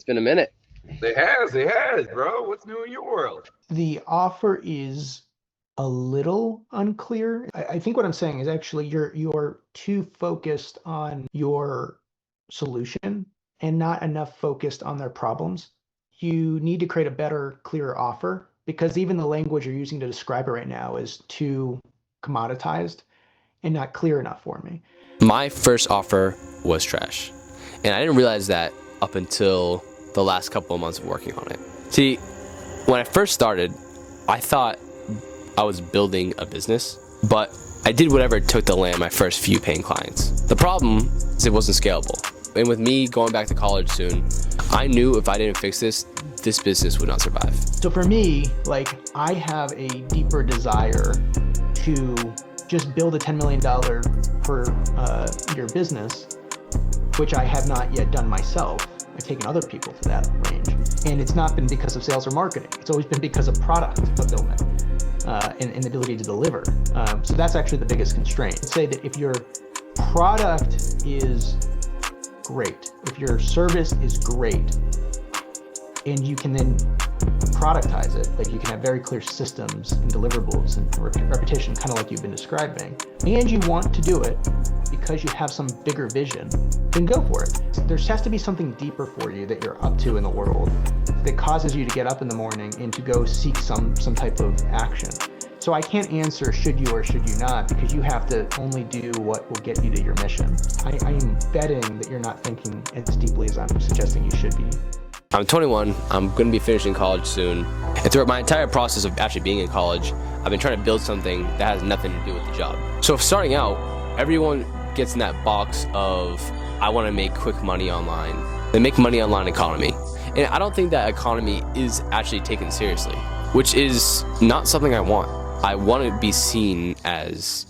been a minute. It has, bro. What's new in your world? The offer is a little unclear. I think what I'm saying is actually you're too focused on your solution and not enough focused on their problems. You need to create a better, clearer offer because even the language you're using to describe it right now is too commoditized and not clear enough for me. My first offer was trash, and I didn't realize that up until the last couple of months of working on it. See, when I first started, I thought I was building a business, but I did whatever it took to land my first few paying clients. The problem is it wasn't scalable. And with me going back to college soon, I knew if I didn't fix this business would not survive. So for me, like I have a deeper desire to just build a $10 million per year business, which I have not yet done myself. I've taken other people to that range. And it's not been because of sales or marketing. It's always been because of product fulfillment and the ability to deliver. So that's actually the biggest constraint. I'd say that if your product is great, if your service is great, and you can then productize it, like you can have very clear systems and deliverables and repetition, kind of like you've been describing, and you want to do it because you have some bigger vision, then go for it. There has to be something deeper for you that you're up to in the world that causes you to get up in the morning and to go seek some type of action. So I can't answer should you or should you not, because you have to only do what will get you to your mission. I am betting that you're not thinking as deeply as I'm suggesting you should be. I'm 21, I'm gonna be finishing college soon, and throughout my entire process of actually being in college, I've been trying to build something that has nothing to do with the job. So starting out, everyone gets in that box of, I wanna make quick money online, the make money online economy. And I don't think that economy is actually taken seriously, which is not something I want. I want to be seen as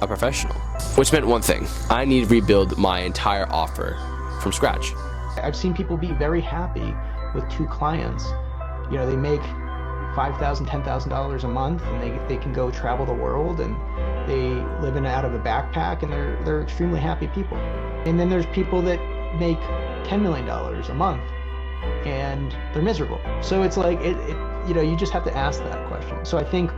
a professional, which meant one thing. I need to rebuild my entire offer from scratch. I've seen people be very happy with 2 clients. You know, they make $5,000, $10,000 a month, and they can go travel the world, and they live in and out of a backpack, and they're extremely happy people. And then there's people that make $10 million a month, and they're miserable. So it's like you know, you just have to ask that question. So I think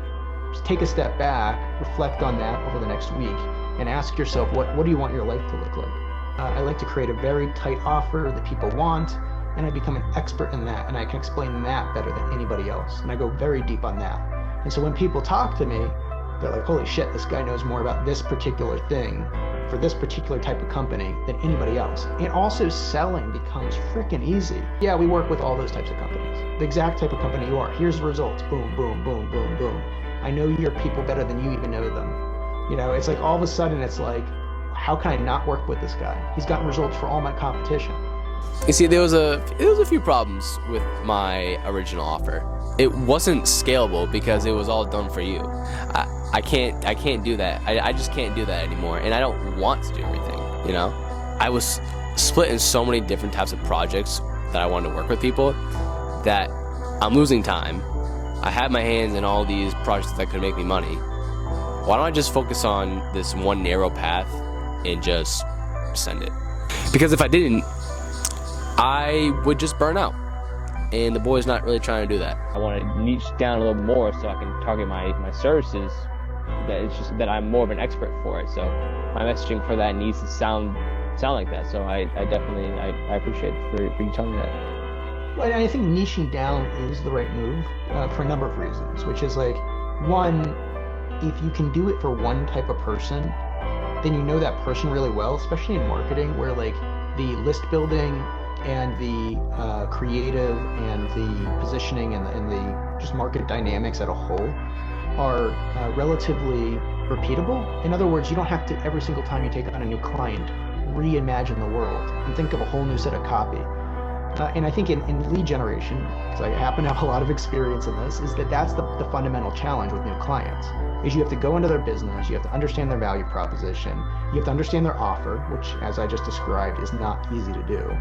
take a step back, reflect on that over the next week, and ask yourself, what do you want your life to look like? I like to create a very tight offer that people want, and I become an expert in that, and I can explain that better than anybody else, and I go very deep on that. And so when people talk to me, they're like, holy shit, this guy knows more about this particular thing for this particular type of company than anybody else. And also selling becomes freaking easy. Yeah, we work with all those types of companies. The exact type of company you are. Here's the results. Boom, boom, boom, boom, boom. I know your people better than you even know them. You know, it's like all of a sudden it's like, how can I not work with this guy? He's gotten results for all my competition. You see, there was a few problems with my original offer. It wasn't scalable because it was all done for you. I can't do that. I just can't do that anymore, and I don't want to do everything, you know? I was split in so many different types of projects that I wanted to work with people that I'm losing time. I had my hands in all these projects that could make me money. Why don't I just focus on this one narrow path and just send it? Because if I didn't, I would just burn out. And the boy's not really trying to do that. I want to niche down a little more so I can target my services that it's just that I'm more of an expert for it. So my messaging for that needs to sound like that. So I definitely appreciate it for you telling me that. Well, I think niching down is the right move for a number of reasons, which is like, one, if you can do it for one type of person, then you know that person really well, especially in marketing, where like the list building and the creative and the positioning and the just market dynamics at a whole are relatively repeatable. In other words, you don't have to, every single time you take on a new client, reimagine the world and think of a whole new set of copy. And I think in lead generation, because I happen to have a lot of experience in this, is that's the fundamental challenge with new clients, is you have to go into their business, you have to understand their value proposition, you have to understand their offer, which, as I just described, is not easy to do.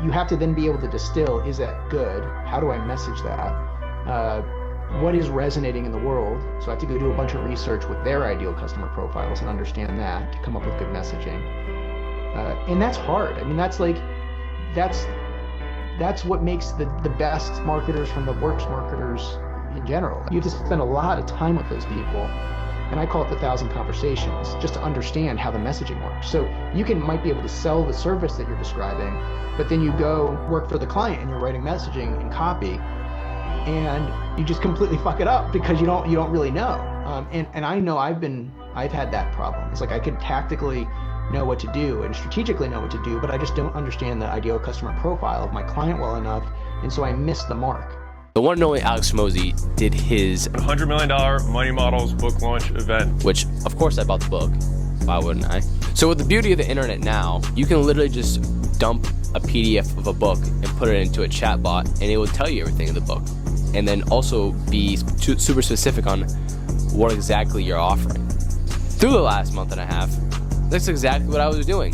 You have to then be able to distill, is that good? How do I message that? What is resonating in the world? So I have to go do a bunch of research with their ideal customer profiles and understand that to come up with good messaging. And that's hard. I mean, that's that's what makes the best marketers from the worst marketers in general. You have to spend a lot of time with those people. And I call it the 1,000 conversations, just to understand how the messaging works. So you might be able to sell the service that you're describing, but then you go work for the client and you're writing messaging and copy, and you just completely fuck it up because you don't really know. And I know I've had that problem. It's like I could tactically know what to do and strategically know what to do, but I just don't understand the ideal customer profile of my client well enough, and so I miss the mark. The one and only Alex Hormozi did his $100 million Money Models book launch event. Which, of course, I bought the book. Why wouldn't I? So with the beauty of the internet now, you can literally just dump a PDF of a book and put it into a chatbot, and it will tell you everything in the book. And then also be super specific on what exactly you're offering. Through the last month and a half, that's exactly what I was doing.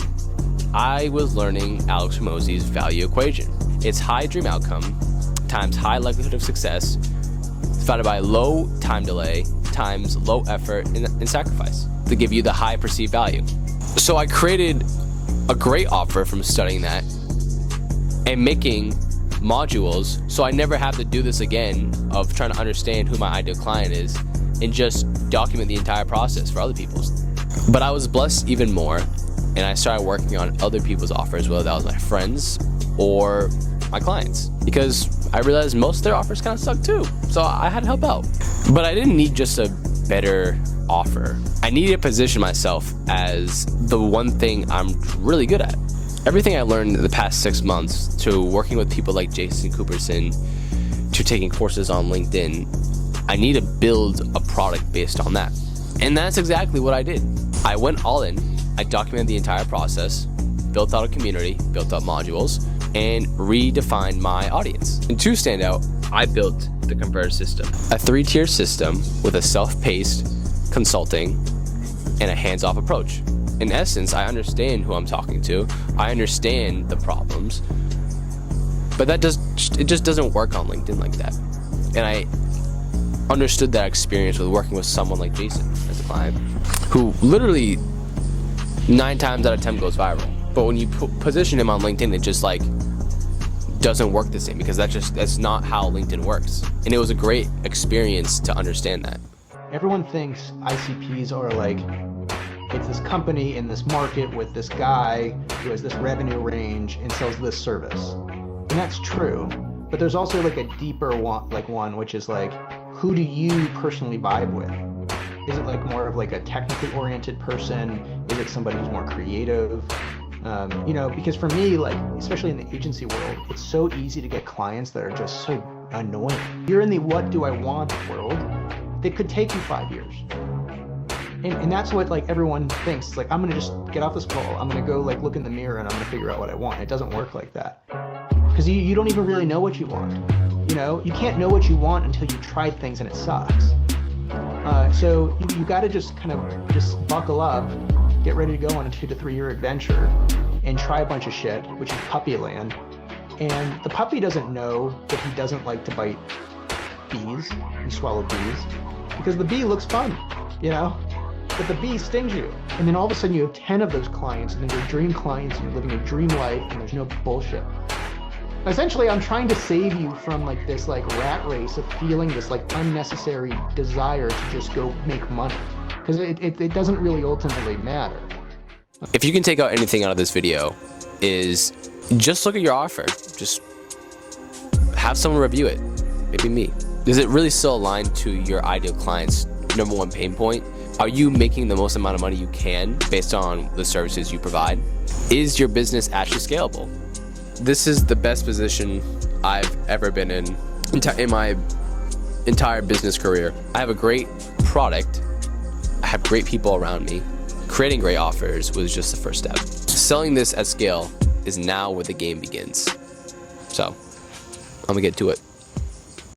I was learning Alex Hormozi's value equation. It's high dream outcome times high likelihood of success divided by low time delay times low effort and sacrifice to give you the high perceived value. So I created a great offer from studying that and making modules so I never have to do this again of trying to understand who my ideal client is and just document the entire process for other people's. But I was blessed even more, and I started working on other people's offers, whether that was my friends or my clients, because I realized most of their offers kind of suck too. So I had to help out. But I didn't need just a better offer. I needed to position myself as the one thing I'm really good at. Everything I learned in the past 6 months, to working with people like Jason Cooperson, to taking courses on LinkedIn, I need to build a product based on that. And that's exactly what I did. I went all in. I documented the entire process, built out a community, built out modules, and redefined my audience. And to stand out, I built the Converge system, a 3-tier system with a self-paced consulting and a hands-off approach. In essence, I understand who I'm talking to. I understand the problems, but it just doesn't work on LinkedIn like that. And I understood that experience with working with someone like Jason as a client, who literally 9 times out of 10 goes viral. But when you position him on LinkedIn, it just like doesn't work the same, because that's not how LinkedIn works. And it was a great experience to understand that. Everyone thinks ICPs are like, it's this company in this market with this guy who has this revenue range and sells this service. And that's true. But there's also like a deeper one, which is like, who do you personally vibe with? Is it like more of like a technically oriented person? Is it somebody who's more creative? Because for me, like, especially in the agency world, it's so easy to get clients that are just so annoying. You're in the what do I want world that could take you 5 years. And that's what like everyone thinks. It's like, I'm gonna just get off this call, I'm gonna go like look in the mirror and I'm gonna figure out what I want. It doesn't work like that. Because you don't even really know what you want. You can't know what you want until you tried things and it sucks. So you gotta just kind of just buckle up, get ready to go on a 2 to 3 year adventure and try a bunch of shit, which is puppy land. And the puppy doesn't know that he doesn't like to bite bees and swallow bees, because the bee looks fun, but the bee stings you. And then all of a sudden you have 10 of those clients, and then your dream clients, and you're living a dream life, and there's no bullshit. Essentially, I'm trying to save you from like this like rat race of feeling this like unnecessary desire to just go make money, because it doesn't really ultimately matter. If you can take out anything out of this video, is just look at your offer. Just have someone review it. Maybe me. Is it really still aligned to your ideal client's number one pain point? Are you making the most amount of money you can based on the services you provide? Is your business actually scalable? This is the best position I've ever been in my entire business career. I have a great product. I have great people around me. Creating great offers was just the first step. Selling this at scale is now where the game begins. So, I'm gonna get to it.